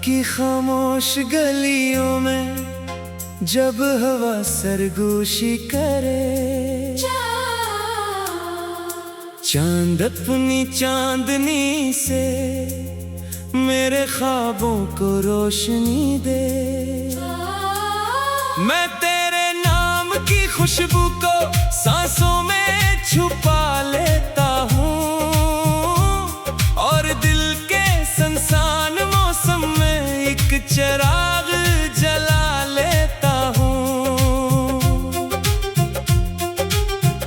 की खामोश गलियों में जब हवा सरगोशी करे, चांद अपनी चांदनी से मेरे ख्वाबों को रोशनी दे। मैं तेरे नाम की खुशबू को सांसों में छुपा लेता हूँ और दिल के सुनसान मौसम में एक चिराग जला लेता हूँ।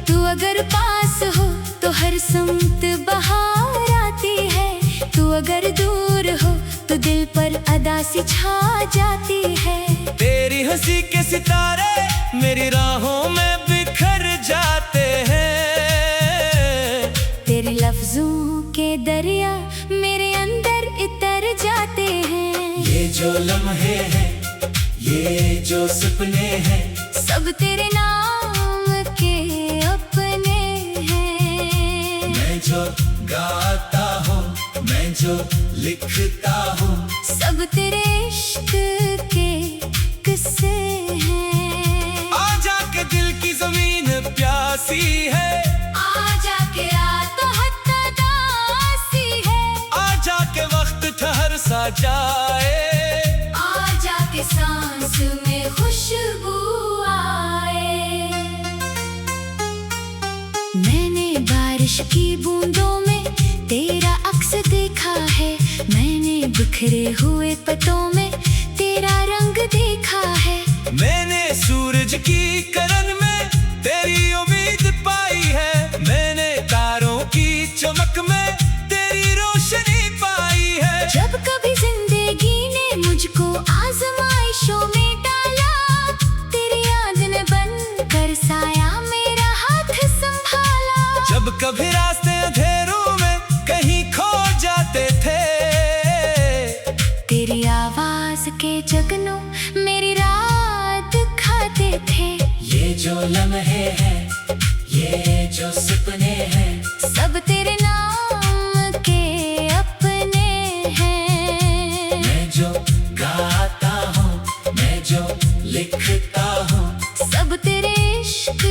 तू अगर पास हो तो हर समत बहार आती है, तू अगर दूर हो तो दिल पर अदा सी छा जाती है। तेरी हंसी के सितारे मेरी राहों में बिखर जाते हैं, तेरे लफ्जों के दरिया मेरे अंदर इतर जाते हैं। ये जो लम्हे हैं, ये जो सपने हैं, सब तेरे नाम के अपने हैं। मैं जो गाता हूँ, मैं जो लिखता हूँ, सब तेरे इश्क के किस्से हैं। आजा के दिल की जमीन प्यासी है, आजा के रात दासी है, आजा के वक्त ठहर सा जाए, आजा के सांस में खुशबू आए। मैंने बारिश की बूंदों में तेरा अक्स देखा है, मैंने बिखरे हुए पत्तों में तेरा रंग देखा है। मैंने सूरज की किरण में तेरी उम्मीद पाई है, मैंने तारों की चमक में तेरी रोशनी पाई है। जब कभी जिंदगी ने मुझको आजमाइशों में डाला, तेरी याद ने बनकर साया मेरा हाथ संभाला। जब कभी रास्ते अंधेरों में कहीं खो जाते थे, तेरी आवाज के जगनों मेरी रात खाते थे। ये जो लम्हे हैं, ये जो सपने हैं, सब तेरे नाम के अपने हैं। मैं जो गाता हूँ, मैं जो लिखता हूँ, सब तेरे इश्क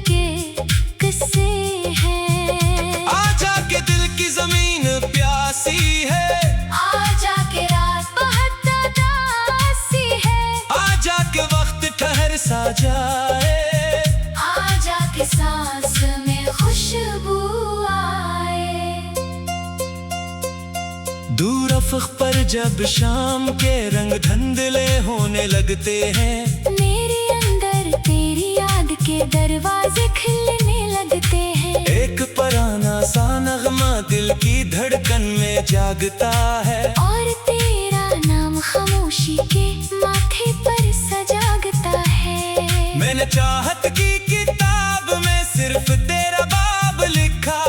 के किस्से हैं। आजा के दिल की जमीन प्यासी है, आजा के रात बहुत दासी है, आजा के वक्त ठहर सा जाए, आजा के सांस में खुशबू आए। दूर अफ़क़ पर जब शाम के रंग धुंधले होने लगते हैं, मेरे अंदर तेरी याद के दरवाजे खिलने लगते हैं। एक पुराना सा नगमा दिल की धड़कन में जागता है, और तेरा नाम खामोशी के माथे पर सजागता है। मैंने चाहत की किताब में सिर्फ तेरा बाब लिखा,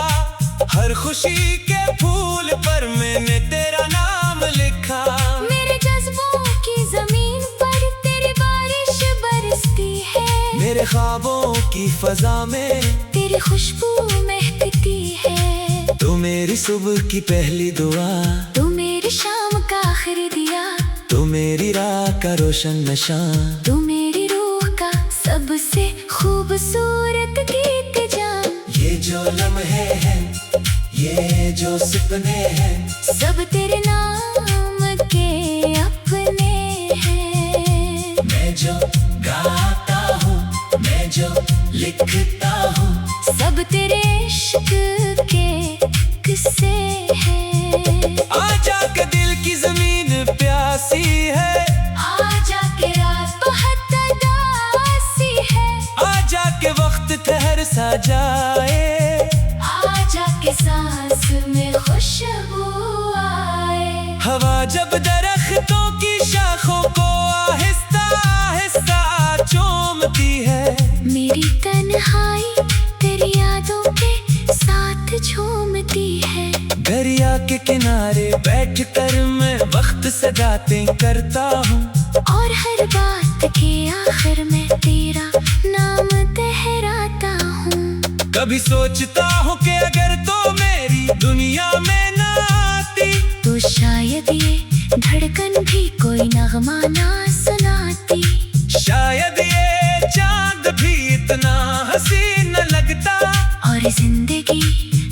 हर खुशी के फूल पर मैंने तेरा नाम लिखा। मेरे जज्बों की जमीन पर तेरी बारिश बरसती है, मेरे ख्वाबों की फजा में तेरी खुशबू महकती है। तू मेरी सुबह की पहली दुआ, तू मेरी शाम का आखिरी दिया, तू मेरी रात का रोशन नशा, तू मेरी रूह का सबसे खूबसूरत गीत जान। ये जो लम्हे हैं, ये जो सपने हैं, सब तेरे नाम के अपने हैं। मैं जो गाता हूँ, मैं जो लिखता हूँ, सब तेरे इश्क के किस्से हैं। आजा के दिल की जमीन प्यासी है, आजा के रात बहुत दासी है, आजा के वक्त ठहर सा जाए, आजा के सांस में खुशबू आए। हवा जब दरख्तों की शाखों को आहिस्ता आहिस्ता चूमती है, मेरी तन्हाई तेरी यादों के साथ झूमती है। दरिया के किनारे बैठकर मैं वक्त से बातें करता हूँ, और हर बात के आखिर में तेरा नाम दोहराता हूँ। कभी सोचता हूँ कि अगर तो मेरी दुनिया में न आती, तो शायद ये धड़कन भी कोई नगमा ना सुनाती। शायद ये चांद भी इतना हसीन न लगता, और जिंदगी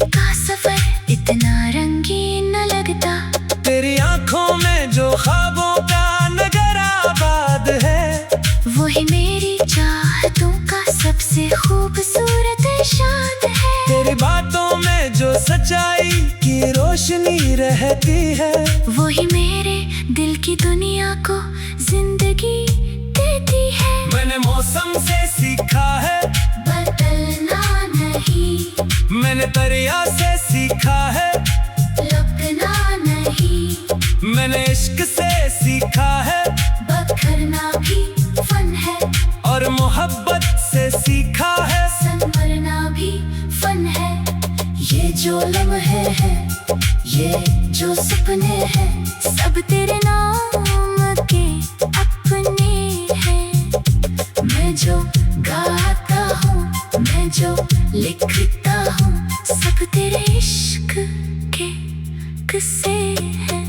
का सफर इतना रंगीन न लगता। तेरी आंखों में जो ख्वाबों का नगर आबाद है, वही मेरी चाहतों का सबसे खूबसूरत शाद है। तेरी बातों में जो सच्चाई की रोशनी रहती है, वही मेरे दिल की दुनिया को जिंदगी देती है। मैंने मौसम से सीखा है बदलना नहीं, मैंने दरिया से सीखा है लपना नहीं। मैंने इश्क से सीखा है बखरना भी फन है, और मोहब्बत से सीखा है संवरना भी फन है। ये जो लम्हे हैं, ये जो सपने हैं, सब तेरे नाम के अपने हैं। मैं जो गाता हूँ, मैं जो लिखता हूँ, सब तेरे इश्क के किस्से हैं।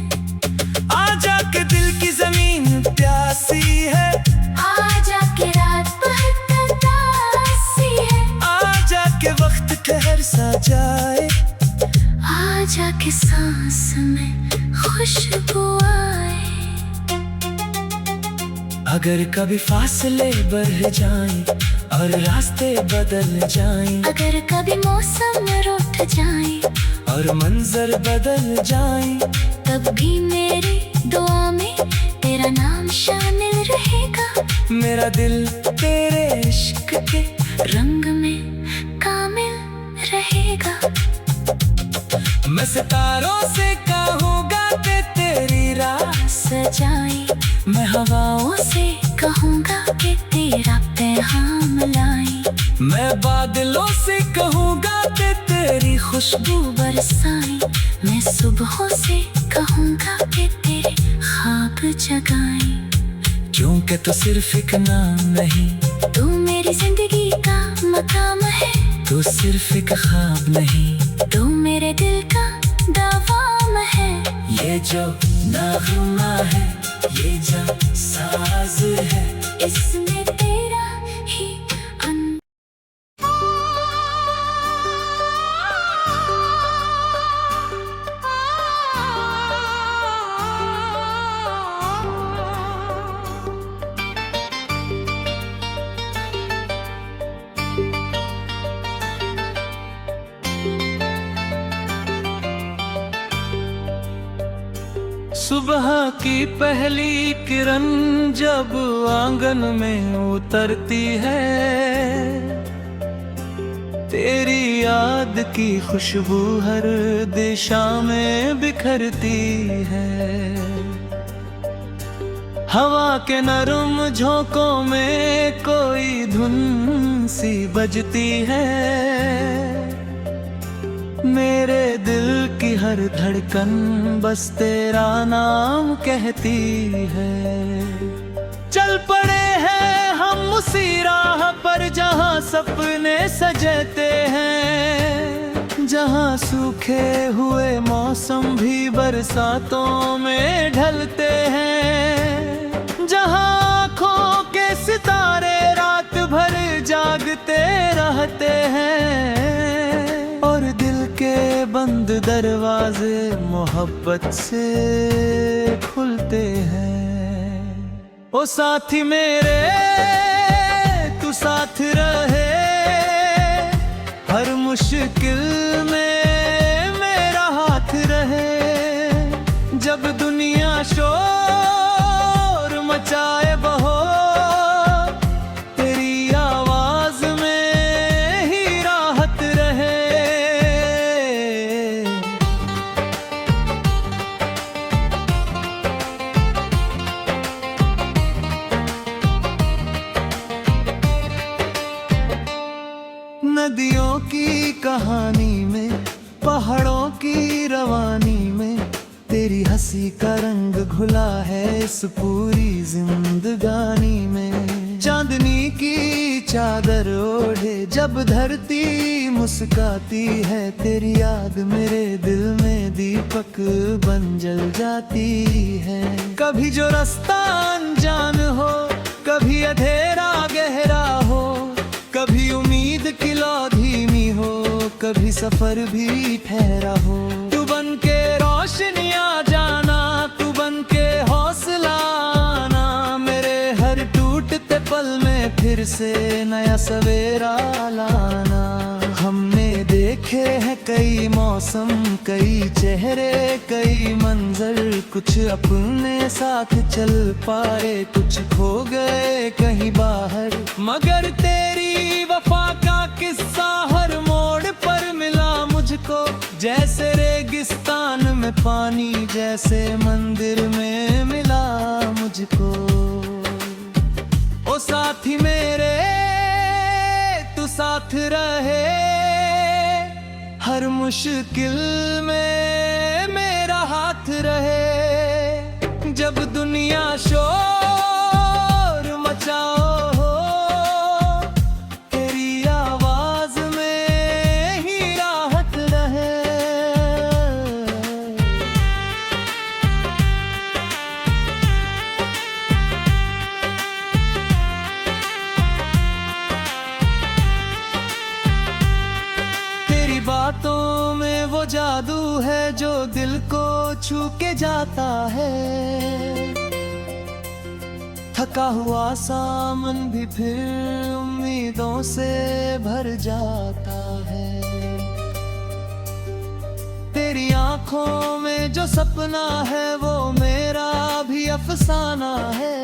आजा के दिल की जमीन प्यासी है, आजा के रात बहुत तासी है, आजा के वक्त ठहर सा जाए, आजा के सांस में खुशबू आए। अगर कभी फासले बढ़ जाएं और रास्ते बदल जाएं, अगर कभी मौसम रूठ जाए और मंजर बदल जाएं, तब भी मेरी दुआ में तेरा नाम शामिल रहेगा। मेरा दिल तेरे इश्क के रंग में कामिल रहेगा। मैं सितारों से कहूँगा कि तेरी राह सजाए, मैं हवाओं से कहूँगा कि तेरा पैगाम लाए। मैं बादलों से कहूँगा कि तेरी खुशबू बरसाए, मैं सुबहों से कहूँगा कि तेरे ख्वाब जगाए। क्योंकि तू सिर्फ एक नाम नहीं, तू मेरी जिंदगी का मकाम है, तू सिर्फ एक ख्वाब नहीं, तू मेरे दिल का दावाम है। ये जो नगमा है, ये जो साज है, इसमें तेरा ही सुबह की पहली किरण जब आंगन में उतरती है, तेरी याद की खुशबू हर दिशा में बिखरती है। हवा के नरम झोंकों में कोई धुन सी बजती है, मेरे दिल की हर धड़कन बस तेरा नाम कहती है। चल पड़े हैं हम उसी राह पर जहाँ सपने सजते हैं, जहाँ सूखे हुए मौसम भी बरसातों में ढलते हैं, जहाँ आँखों के सितारे रात भर जागते रहते हैं, और दिल के बंद दरवाजे मोहब्बत से खुलते हैं। ओ साथी मेरे तू साथ रहे, हर मुश्किल में मेरा हाथ रहे। जब दुनिया शोर मचाए बहो, तेरी आवाज में ही राहत रहे। नदियों की कहानी में, पहाड़ों की रवानी में, तेरी हंसी का रंग घुला है इस पूरी जिंदगानी में। चांदनी की चादर ओढ़े जब धरती मुस्काती है, तेरी याद मेरे दिल में दीपक बन जल जाती है। कभी जो रास्ता अनजान हो, कभी अंधेरा गहरा हो, कभी उम्मीद की लौ धीमी हो, कभी सफर भी ठहरा हो। तू बन के रोशनी आ जाना, तू बन के हौसला आना, मेरे हर टूटते पल में फिर से नया सवेरा लाना। हमने देखे हैं कई मौसम, कई चेहरे, कई मंजर, कुछ अपने साथ चल पाए, कुछ खो गए कहीं बाहर। मगर तेरी वफा का किस्सा हर मोड़ पर मिला मुझको, जैसे रेगिस्तान में पानी, जैसे मंदिर में मिला मुझको। ओ साथी मेरे तू साथ रहे, हर मुश्किल में मेरा हाथ रहे। जब दुनिया शोर मचाओ हो, तेरी आवाज में ही राहत रहे। बातों में वो जादू है जो दिल को छू के जाता है। थका हुआ सामन भी फिर उम्मीदों से भर जाता है। तेरी आंखों में जो सपना है वो मेरा भी अफसाना है।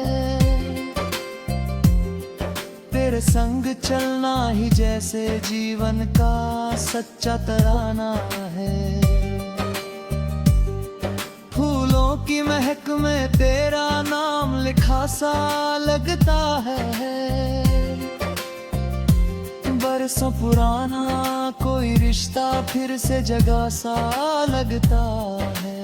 तेरे संग चलना ही जैसे जीवन का सच्चा तराना है। फूलों की महक में तेरा नाम लिखा सा लगता है। बरसों पुराना कोई रिश्ता फिर से जगा सा लगता है।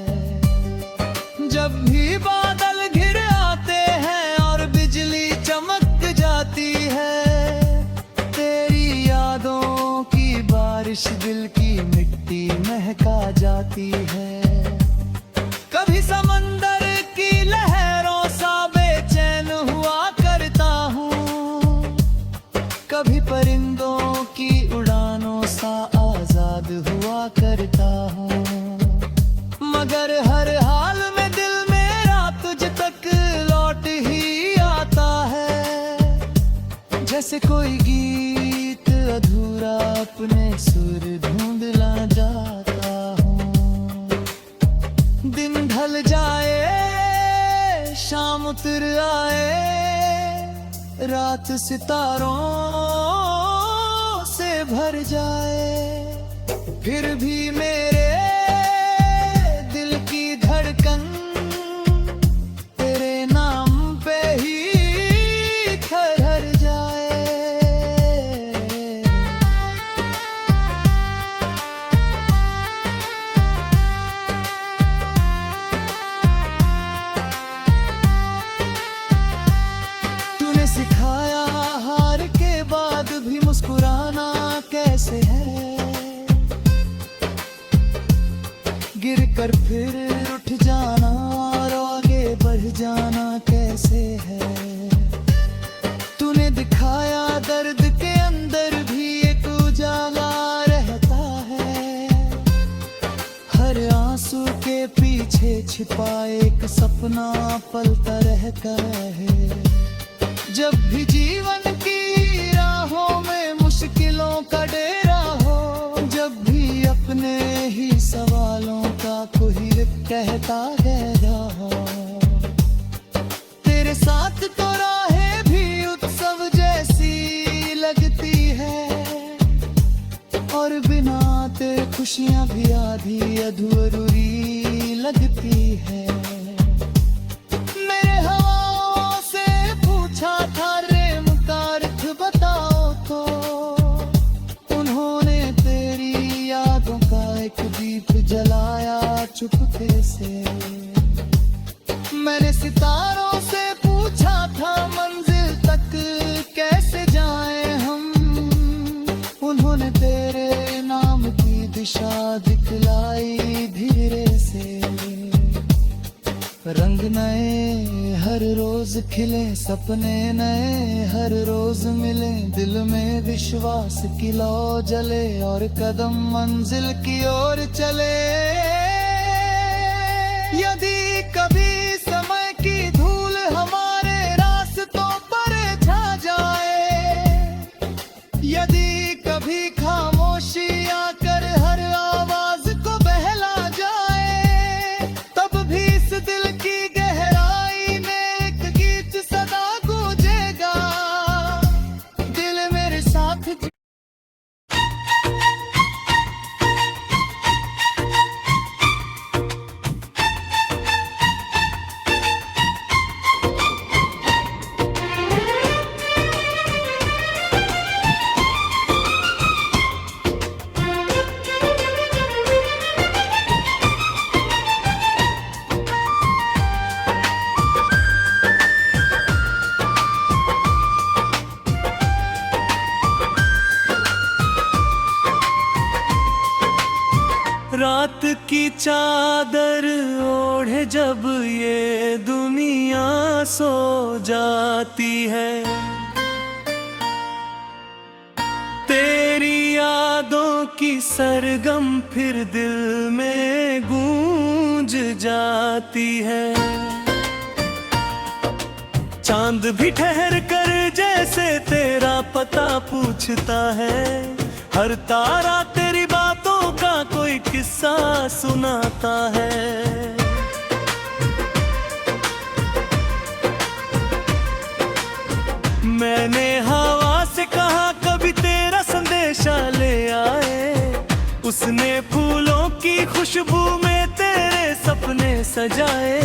जब भी बादल घिर आते हैं और बिजली चमक जाती है, तेरी यादों की बारिश दिल की मिट्टी महका जाती है। कभी समंदर की लहरों सा बेचैन हुआ करता हूँ, कभी परिंदों की उड़ानों सा आजाद हुआ करता हूँ। मगर हर हाल में दिल मेरा तुझ तक लौट ही आता है। जैसे कोई गीत अधूरा अपने सुर ढूंढना जाता हूँ। दिन ढल जाए, शाम उतर आए, रात सितारों से भर जाए, फिर भी मेरे दिल की धड़कन तेरे नाम पे ही ठहर जाए। तूने सिखाया हार के बाद भी मुस्कुराना कैसे है। गिर कर फिर उठ जाना और आगे बढ़ जाना कैसे है। तूने दिखाया दर्द के अंदर भी एक उजाला रहता है। हर आंसू के पीछे छिपा एक सपना पलता रहता है। जब भी जीवन की राहों में मुश्किलों का डेरा हो, जब भी अपने ही सवालों का कोई कहता गहरा हो, तेरे साथ तो राहें भी उत्सव जैसी लगती है। और बिना तेरे खुशियां भी आधी अधूरी लगती है। मेरे हवाओं से पूछा था प्रेम का अर्थ बताओ तो, उन्होंने तेरी यादों का एक दीप जलाया चुपके से। मैंने सितारों से पूछा था मंजिल तक उन्होंने तेरे नाम की दिशा दिखलाई धीरे से। रंग नए हर रोज खिले, सपने नए हर रोज मिले, दिल में विश्वास की लौ जले और कदम मंजिल की ओर चले। यदि कभी समय की धूल हमारे रास्तों पर छा जाए, यदि कभी खामोशी आकर हर आवाज को बहला जाए, तब भी इस दिल की गहराई में एक गीत सदा गूंजेगा, दिल मेरे साथ। रात की चादर ओढ़े जब ये दुनिया सो जाती है, तेरी यादों की सरगम फिर दिल में गूंज जाती है। चांद भी ठहर कर जैसे तेरा पता पूछता है, हर तारा तेरी बातों का कोई किस्सा सुनाता है। मैंने हवा से कहा कभी तेरा संदेशा ले आए, उसने फूलों की खुशबू में तेरे सपने सजाए।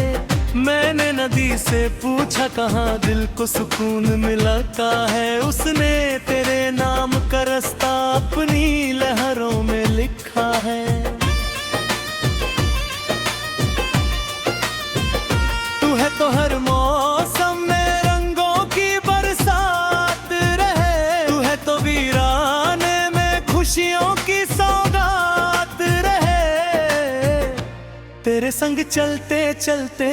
मैंने नदी से पूछा कहाँ दिल को सुकून मिलता है, उसने तेरे नाम का रास्ता अपनी लहरों में लिखा है। तू है तो हर मौसम में रंगों की बरसात रहे, तू है तो वीराने में खुशियों की सौगात रहे। तेरे संग चलते चलते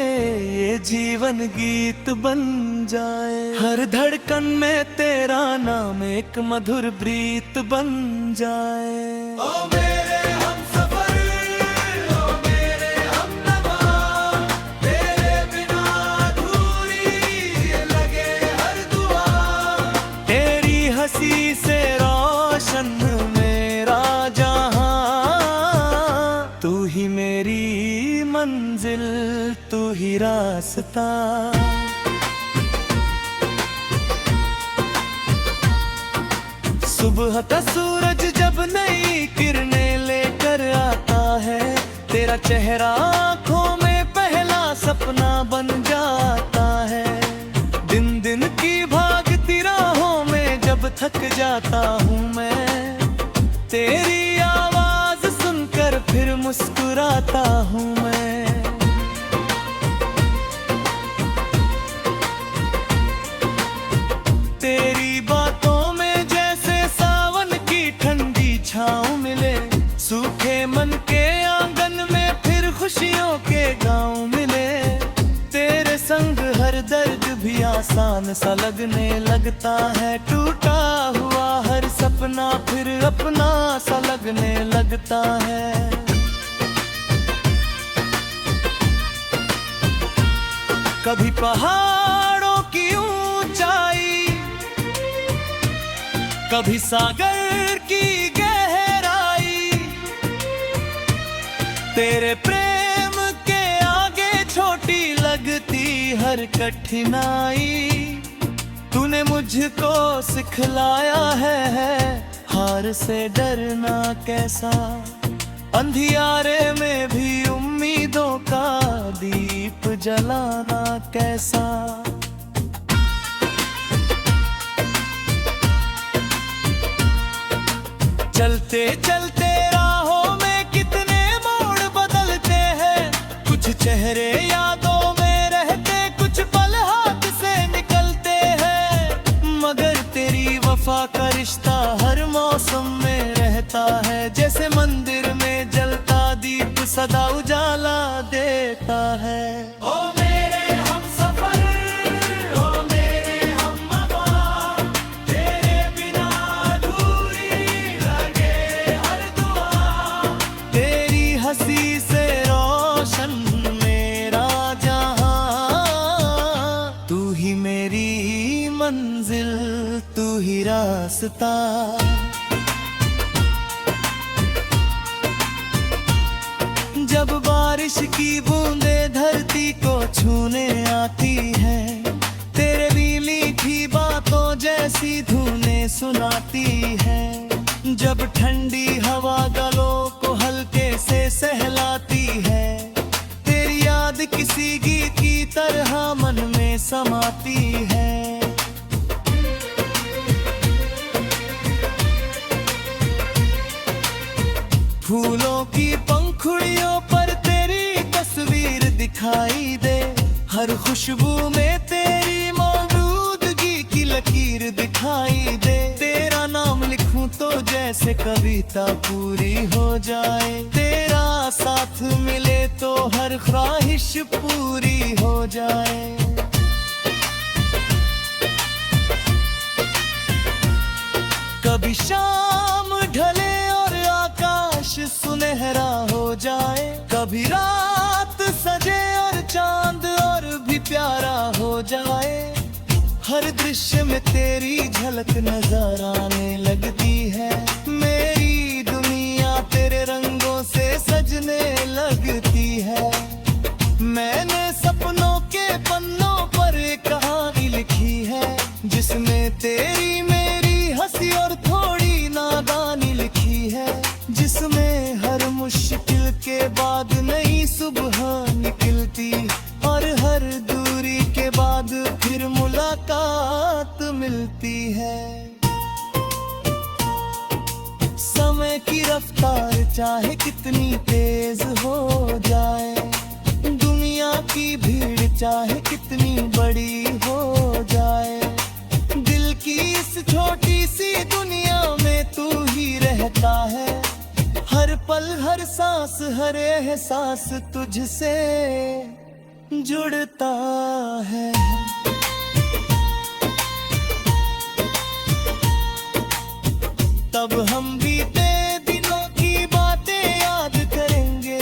ये जीवन गीत बन जाए, हर धड़कन में तेरा नाम एक मधुर प्रीत बन जाए। ओ मेरे हमसफर, ओ मेरे हमनवा, तेरे बिना अधूरी लगे हर दुआ। तेरी हंसी से रोशन मेरा जहां, तू ही मेरी मंजिल, तू ही रास्ता। सुबह का सूरज जब नई किरणें लेकर आता है, तेरा चेहरा आँखों में पहला सपना बन जाता है। दिन दिन की भागती राहों में जब थक जाता हूँ मैं, तेरी आवाज सुनकर फिर मुस्कुराता हूँ मैं। तेरी बातों में जैसे सावन की ठंडी छाँव मिले, सूखे मन के आंगन में फिर खुशियों के गाँव मिले। तेरे संग हर दर्द भी आसान सा लगने लगता है, टूटा हुआ हर सपना फिर अपना सा लगने लगता है। कभी पहाड़ों की ऊंचाई, कभी सागर की गहराई, तेरे प्रेम के आगे छोटी लगती हर कठिनाई। तूने मुझको सिखलाया है हार से डरना कैसा, अंधियारे में भी उम्मीदों का दीप जलाना कैसा। चलते चलते राहों में कितने मोड़ बदलते हैं, कुछ चेहरे यादों में रहते, कुछ पल हाथ से निकलते हैं, मगर तेरी वफा का रिश्ता हर मौसम में जैसे मंदिर में जलता दीप सदा उजाला देता है। ओ मेरे हमसफर, ओ मेरे हमनवा, तेरे बिना अधूरी लगे हर दुआ। तेरी हंसी से रोशन मेरा जहां, तू ही मेरी मंजिल, तू ही रास्ता। जब बारिश की बूंदें धरती को छूने आती है, तेरे भी मीठी बातों जैसी धुनें सुनाती है। जब ठंडी हवा गलों को हल्के से सहलाती है, तेरी याद किसी गीत की तरह मन में समाती है। फूलों की पंखुड़ियों पर तेरी तस्वीर दिखाई दे, हर खुशबू में तेरी मौजूदगी की लकीर दिखाई दे। तेरा नाम लिखूं तो जैसे कविता पूरी हो जाए, तेरा साथ मिले तो हर ख्वाहिश पूरी हो जाए। कभी शाम ढले और आकाश सुनहरा हो जाए, कभी रात सजे और चांद और भी प्यारा हो जाए। हर दृश्य में तेरी झलक नजर आने लगती है, मेरी दुनिया तेरे रंगों से सजने लगती है। मैंने सपनों के पन्नों पर एक कहानी लिखी है, जिसमें तेरी मेरी हंसी और थोड़ी नादानी लिखी है, जिसमें हर मुश्किल के बाद नई सुबह निकलती, और हर दूरी के बाद फिर मुलाकात मिलती है। समय की रफ्तार चाहे कितनी तेज हो जाए, दुनिया की भीड़ चाहे कितनी बड़ी हो जाए, दिल की इस छोटी सी दुनिया में तू ही रहता है। हर पल हर सांस हर एहसास तुझसे जुड़ता है। तब हम बीते दिनों की बातें याद करेंगे,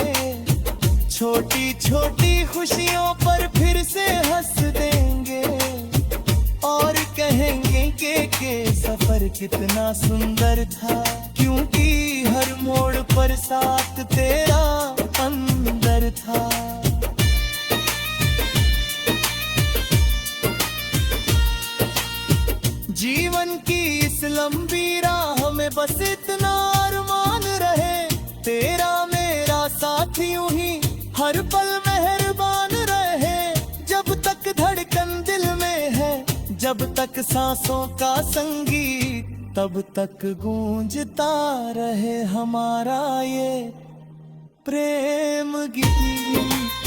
छोटी छोटी खुशियों पर फिर से हंस देंगे, और कहेंगे कि सफर कितना सुंदर था, क्योंकि हर मोड़ पर साथ तेरा अंदर था। जीवन की इस लंबी राह में बस इतना अरमान रहे, तेरा मेरा साथ यूं ही हर पल मेहरबान रहे। जब तक धड़कन दिल में है, जब तक सांसों का संगीत, तब तक गूंजता रहे हमारा ये प्रेम गीत।